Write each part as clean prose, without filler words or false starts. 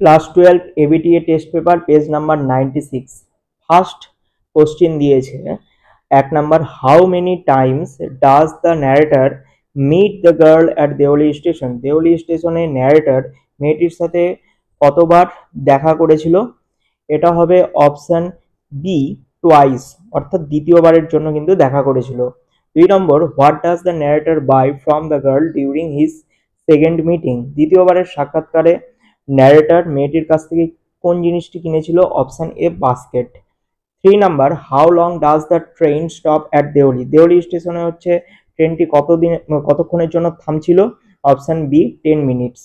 Class 12 ABTA test paper page number 96 first question দিয়েছে 1 number how many times does the narrator meet the girl at Deoli station. Deoli স্টেশনে narrator মেয়েটির সাথে কতবার দেখা করেছিল? এটা হবে অপশন বি টোয়াইস, অর্থাৎ দ্বিতীয়বারের জন্য কিন্তু দেখা করেছিল। 2 নম্বর what does the narrator buy from the girl during his second meeting. দ্বিতীয়বারের সাক্ষাৎকারে ন্যারেটর মেয়েটির কাছ থেকে কোন জিনিসটি কিনেছিল? Option A basket. 3 number how long does the train stop at Deoli. Deoli স্টেশনে হচ্ছে ট্রেনটি কতক্ষণের জন্য থামছিল? Option B 10 minutes.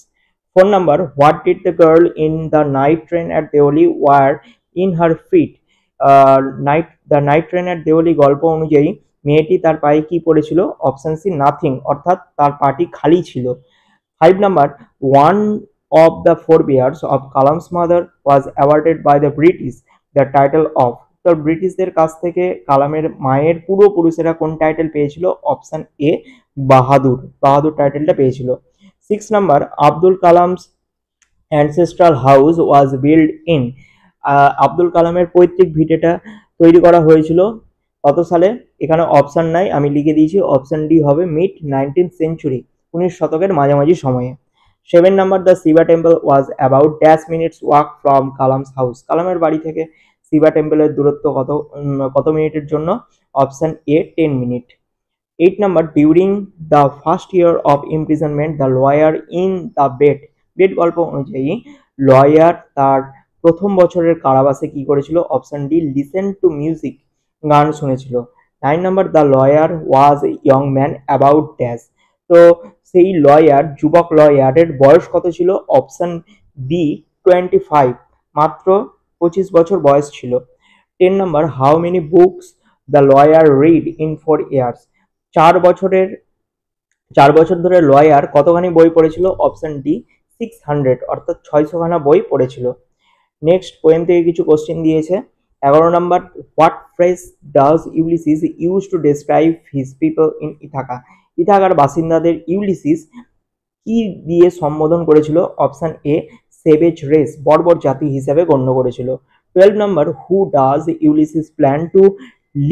4 number what did the girl in the night train at Deoli wear in her feet. Night train at Deoli গল্প অনুযায়ী মেয়েটি তার পায়ে কি পড়েছিল? অপশন সি নাথিং, অর্থাৎ তার পাটি খালি ছিল। 5 number one of the forebears of Kalam's mother was awarded by the British the title of। তো ব্রিটিশদের কাছ থেকে কালামের মায়ের পূর্বপুরুষেরা কোন টাইটেল পেয়েছিল? অপশন এ বাহাদুর। বাহাদুর টাইটেলটা পেয়েছিল। 6 number Abdul Kalam's ancestral house was build in. Abdul কালামের পৈতৃক ভিটেটা তৈরি করা হয়েছিল কত সালে? এখানে অপশন নাই, আমি লিখে দিয়েছি অপশন ডি হবে মিড 19th সেঞ্চুরি, 19 শতকের মাঝামাঝি সময়ে। 7 number the Shiva temple was about dash minutes walk from Kalam's house. কালামের বাড়ি থেকে শিবা টেম্পলের দূরত্ব কত মিনিটের জন্য? Option A 10 minute. 8 number during the first year of imprisonment the lawyer in the bet. Bet গল্প অনুযায়ী লয়ার তার প্রথম বছরের কারাবাসে কি করেছিল? Option D listen to music, গান শুনেছিল। 9 number the lawyer was a young man about dash. তো সেই লয়ার, যুবক লয়ারের বয়স কত ছিল? অপশন বি 25, মাত্র 25 বছর বয়স ছিল। 10 number how many books the lawyer read in 4 years. 4 বছর ধরে লয়ার কতখানি বই পড়েছিল? অপশন ডি 600, অর্থাৎ 600 খানা বই পড়েছিল। নেক্সট পোয়েম থেকে কিছু কোশ্চেন দিয়েছে। 11 number what phrase does Ulysses use to describe his people in Ithaca. ইথাকার বাসিন্দাদের ইউলিসিস কি দিয়ে সম্বোধন করেছিল? অপশন এ সেভেজ রেস, বর্বর জাতি হিসেবে গণ্য করেছিল। 12 number who does Ulysses plan to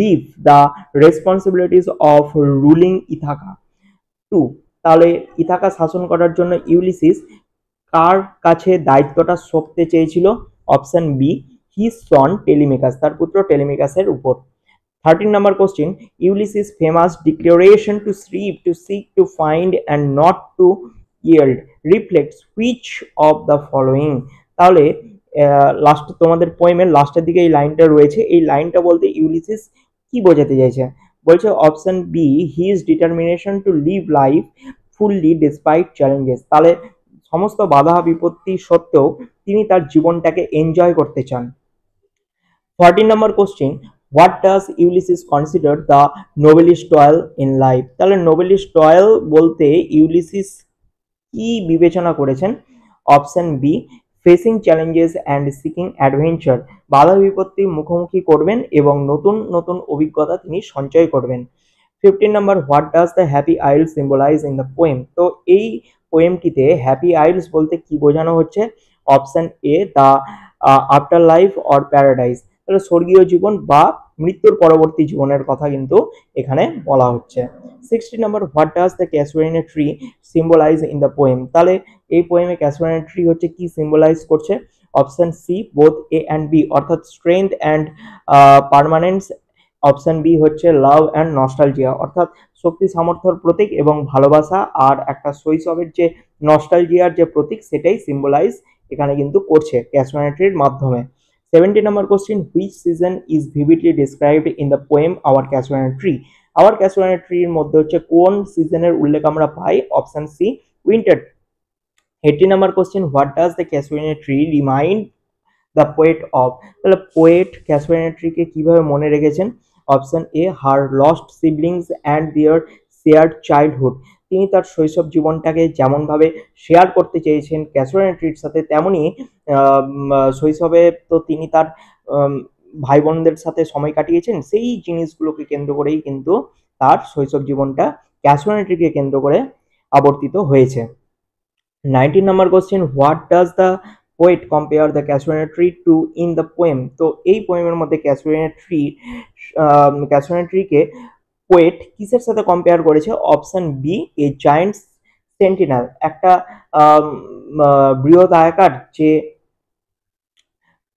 leave the responsibilities of ruling Ithaca. 2, তাহলে ইথাকা শাসন করার জন্য ইউলিসিস কার কাছে দায়িত্বটা সঁপতে চেয়েছিল? Option B his son Telemachus, তার পুত্র টেলিমেকাসের উপর। 13 number question Ulysses famous declaration to slip to seek to find and not to yield reflects which of the following। তাহলে লাস্ট তোমাদের পোয়েমের লাস্টের দিকে এই লাইনটা রয়েছে, এই লাইনটা বলতে ইউলিসিস কি বোঝাতে চাইছে? বলছে option B his determination to live life fully despite challenges. তাহলে সমস্ত বাধা বিপত্তি সত্ত্বেও তিনি তার জীবনটাকে এনজয় করতে চান। 14 নম্বর question what does Ulysses consider the noblest toil in life. তাহলে নোবেলিস্ট টয়েল বলতে ইউলিসিস কি বিবেচনা করেছেন? Option B facing challenges and seeking adventure, বাধা বিপত্তির মুখোমুখি করবেন এবং নতুন নতুন অভিজ্ঞতা তিনি সঞ্চয় করবেন। 15 number what does the happy isles symbolise in the poem. তো এই পোয়েমটিতে হ্যাপি আইলস বলতে কি বোঝানো হচ্ছে? Option A the afterlife or paradise. তাহলে স্বর্গীয় জীবন বা মৃত্যুর পরবর্তী জীবনের কথা কিন্তু এখানে বলা হচ্ছে। 60 number what does the casuarina tree symbolise in the poem. তাহলে এই পোয়েমে ক্যাসুয়ারিনা ট্রি হচ্ছে কি সিম্বলাইজ করছে? Option C both A and B, অর্থাৎ strength and permanence. Option B হচ্ছে লাভ অ্যান্ড নস্টালজিয়া, অর্থাৎ শক্তি সামর্থ্যর প্রতীক এবং ভালোবাসা আর একটা শৈশবের যে নস্টালজিয়ার যে প্রতীক সেটাই সিম্বলাইজ এখানে কিন্তু করছে ক্যাসুয়ারিনা ট্রির মাধ্যমে। 70 number question which season is vividly described in the poem our casuarina tree. Our casuarina ট্রির মধ্যে হচ্ছে কোন সিজনের উল্লেখ আমরা পাই? Option C winter. 80 number question what does the casuarina tree remind the poet of. তাহলে পোয়েট ক্যাসুয়ারিনা ট্রিকে কিভাবে মনে রেখেছেন? Option A her lost siblings and their shared childhood. তিনি তার শৈশব জীবনটাকে যেমনভাবে শেয়ার করতে চেয়েছেন ক্যাসুয়ারিনা ট্রির সাথে, তেমনই শৈশবে তো তিনি তার ভাই বোনদের সাথে সময় কাটিয়েছেন, সেই জিনিসগুলোকে কেন্দ্র করেই কিন্তু তার শৈশব জীবনটা ক্যাসুয়ারিনা ট্রিকে কেন্দ্র করে আবর্তিত হয়েছে। 19 number question what does the poet compare the casuarina tree to in the poem. তো এই পোয়েমের মধ্যে ক্যাসুয়ানা ট্রিকে পোয়েট কিসের সাথে কম্পেয়ার করেছে? অপশন বি, এ জায়ান্ট সেন্টিনাল, একটা বৃহদায়কার যে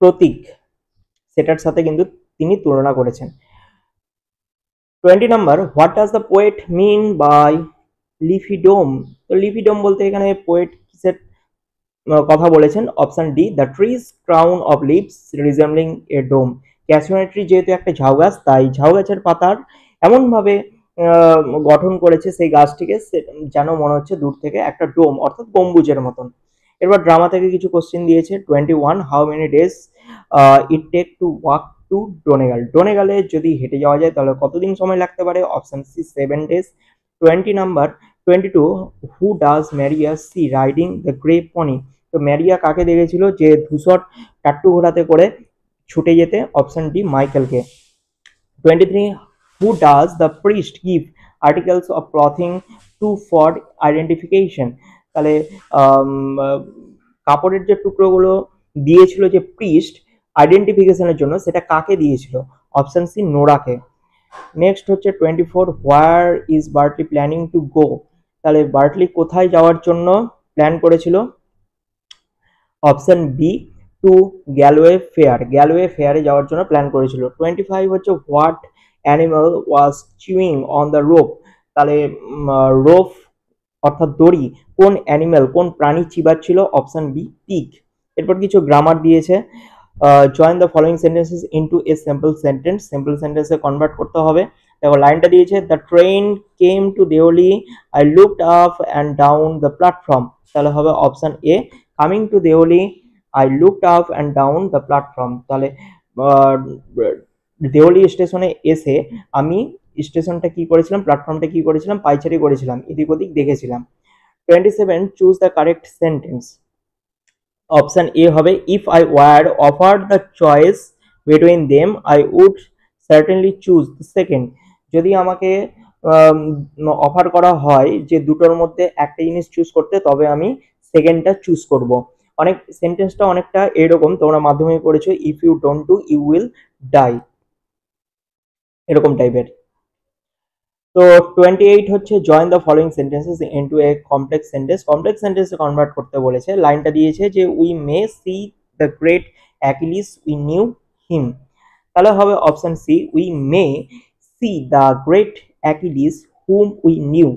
প্রতীক সেটার সাথে কিন্তু তিনি তুলনা করেছেন। 20 number, what does the poet mean by leafy dome? তো লিফি ডোম বলতে এখানে পোয়েট কিসের কথা বলেছেন? Option D, the tree's crown of leaves resembling a dome. Casuarina tree যেহেতু একটা ঝাউ গাছ, তাই ঝাউ গাছের পাতার এমনভাবে গঠন করেছে সেই গাছটিকে যেন মনে হচ্ছে দূর থেকে একটা ডোম অর্থাৎ গম্বুজের মতন। এবার ড্রামা থেকে কিছু কোশ্চেন দিয়েছে। 21, how many days it take to walk to Donegal? ডোনেগালে যদি হেঁটে যাওয়া যায় তাহলে কতদিন সময় লাগতে পারে? Option C, 7 days। 20 number, 22, who does Maria see riding the grey pony? তো ম্যারিয়া কাকে দেখেছিল যে ধূসর টাট্টু ঘোড়াতে করে ছুটে যেতে? অপশন ডি, মাইকেলকে। 23, who does the priest give articles of clothing to for identification? তাহলে কাপড়ের যে টুকরোগুলো দিয়েছিল যে প্রিস্ট আইডেন্টিফিকেশনের জন্য, সেটা কাকে দিয়েছিল? Option C, নোরাকে। নেক্সট হচ্ছে 24, where is Bartley planning to go? তাহলে বার্টলি কোথায় যাওয়ার জন্য প্ল্যান করেছিল? Option B, to Galway fair, Galway ফেয়ারে যাওয়ার জন্য প্ল্যান করেছিল। 25 হচ্ছে, what animal was chewing on the rope? তাহলে রোপ অর্থাৎ দড়ি কোন অ্যানিমাল, কোন প্রাণী চিবাচ্ছিল? Option B, pig. এরপর কিছু গ্রামার দিয়েছে। Join the following sentences into a simple sentence, simple সেন্টেন্সে কনভার্ট করতে হবে। দেখো লাইনটা দিয়েছে, the train came to Deoli, I looked up and down the platform. তাহলে হবে option A, coming to Deoli I looked up and down the platform. তাহলে দেওলি স্টেশনে এসে আমি স্টেশনটা কি করেছিলাম, প্ল্যাটফর্মটা কি করেছিলাম, পাইচারি করেছিলাম, এদিক ওদিক দেখেছিলাম। 27, choose the correct sentence. Option A হবে, if I were offered the choice between them I would certainly choose the second. যদি আমাকে অফার করা হয় যে দুটোর মধ্যে একটা জিনিস চুজ করতে, তবে আমি সেকেন্ডটা চুজ করব। অনেক সেন্টেন্সটা অনেকটা এরকম, তোমরা মাধ্যমিকে পড়েছো, if you don't do you will die, এরকম টাইপের। তো 28 হচ্ছে, join the following sentences into a complex sentence, complex সেন্টেন্সে কনভার্ট করতে বলেছে। লাইনটা দিয়েছে যে we may see the great Achilles we knew him. তাহলে হবে option C, we may see the great Achilles whom we knew.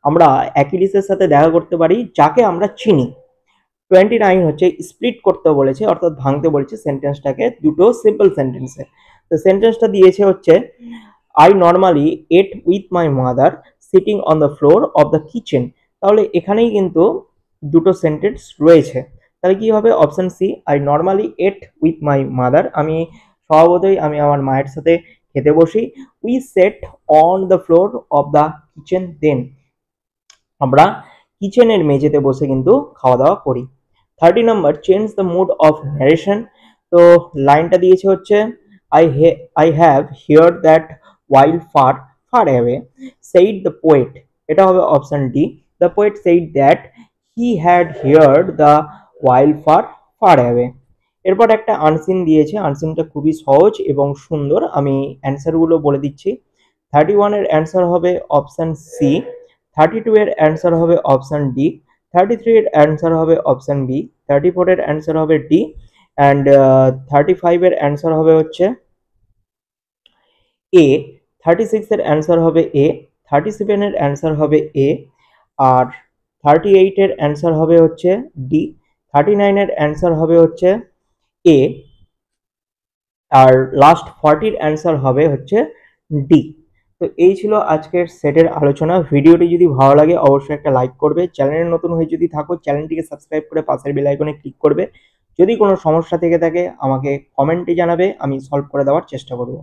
আমরা অ্যাকিলিসের সাথে দেখা করতে পারি যাকে আমরা চিনি। 29 হচ্ছে, স্প্লিট করতে বলেছে অর্থাৎ ভাঙতে বলেছে সেন্টেন্সটাকে দুটো সিম্পল সেন্টেন্সে। তো সেন্টেন্সটা দিয়েছে হচ্ছে, I normally ate with my mother sitting on the floor of the kitchen। তাহলে এখানেই কিন্তু দুটো সেন্টেন্স রয়েছে। তাহলে কি হবে? Option C, I normally ate with my mother, আমি স্বভাবতই আমি আমার মায়ের সাথে খেতে বসি। We sat on the floor of the kitchen then, আমরা কিচেনের মেঝেতে বসে কিন্তু খাওয়া দাওয়া করি। 30 number, change the mood of narration. তো লাইনটা দিয়েছে হচ্ছে, I have heard that while far far away said the poet। এটা হবে option D, the poet said that he had heard the while far far away। এরপর একটা unseen দিয়েছে, আনসিনটা খুবই সহজ এবং সুন্দর, আমি অ্যান্সারগুলো বলে দিচ্ছি। 31 এর অ্যান্সার হবে অপশন সি, 32 এর অ্যান্সার হবে অপশন ডি, 33 এর অ্যান্সার হবে অপশন বি, 34 এর অ্যান্সার হবে ডি, অ্যান্ড 35 এর অ্যান্সার হবে হচ্ছে এ, 36 এর অ্যান্সার হবে এ, 37 এর অ্যান্সার হবে এ, আর 38 এর অ্যান্সার হবে হচ্ছে ডি, 39 এর অ্যান্সার হবে হচ্ছে এ, আর লাস্ট 40 এর অ্যান্সার হবে হচ্ছে ডি। তো এই ছিল আজকের সেটের আলোচনা। ভিডিওটি যদি ভালো লাগে অবশ্যই একটা লাইক করবে, চ্যানেলে নতুন হয়ে যদি থাকো চ্যানেলটিকে সাবস্ক্রাইব করে পাশের বেল আইকনে ক্লিক করবে। যদি কোনো সমস্যা থেকে থাকে আমাকে কমেন্টে জানাবে, আমি সলভ করে দেওয়ার চেষ্টা করব।